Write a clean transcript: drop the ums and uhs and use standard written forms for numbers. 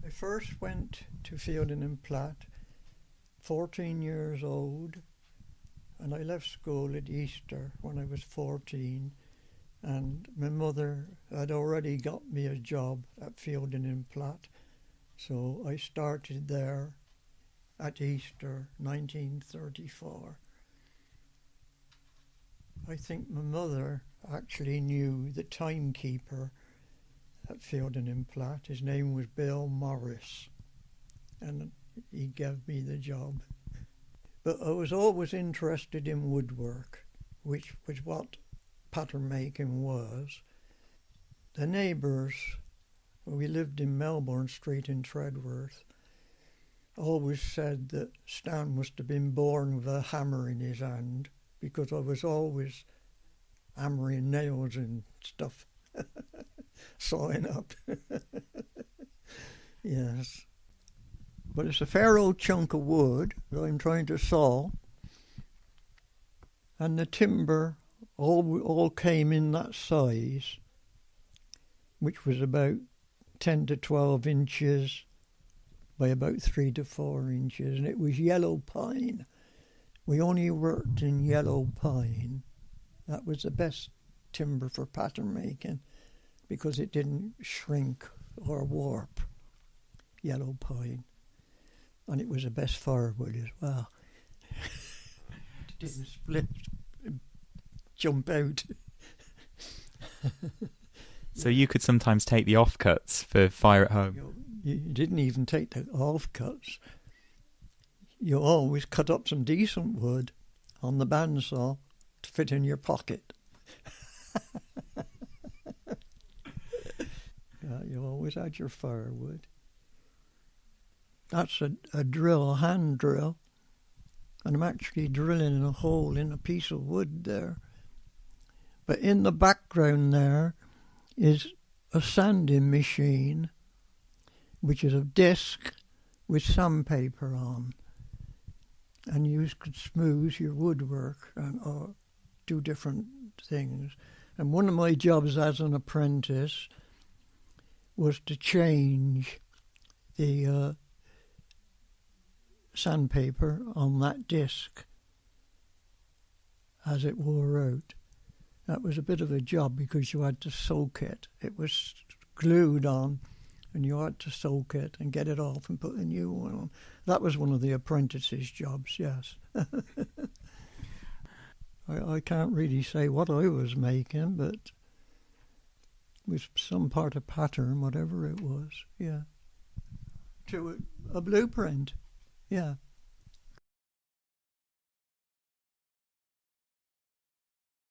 I first went to Fielding and Platt, 14 years old, and I left school at Easter when I was 14, and my mother had already got me a job at Fielding and Platt, so I started there at Easter 1934. I think my mother actually knew the timekeeper at Fielding and Platt. His name was Bill Morris, and he gave me the job. But I was always interested in woodwork, which was what pattern making was. The neighbours, we lived in Melbourne Street in Tredworth, always said that Stan must have been born with a hammer in his hand, because I was always hammering nails and stuff, sawing up. Yes. But it's a fair old chunk of wood that I'm trying to saw, and the timber all came in that size, which was about 10 to 12 inches by about 3 to 4 inches, and it was yellow pine. We only worked in yellow pine. That was the best timber for pattern making because it didn't shrink or warp, yellow pine. And it was the best firewood as well. It didn't split, jump out. So you could sometimes take the offcuts for fire at home? You didn't even take the offcuts. You always cut up some decent wood on the bandsaw to fit in your pocket. You always had your firewood. That's a drill, a hand drill, and I'm actually drilling a hole in a piece of wood there. But in the background there is a sanding machine, which is a disc with sandpaper on. And you could smooth your woodwork or do different things. And one of my jobs as an apprentice was to change the sandpaper on that disc as it wore out. That was a bit of a job because you had to soak it. It was glued on, and you had to soak it and get it off and put a new one on. That was one of the apprentices' jobs, yes. I can't really say what I was making, but it was some part of pattern, whatever it was, yeah. To a blueprint, yeah.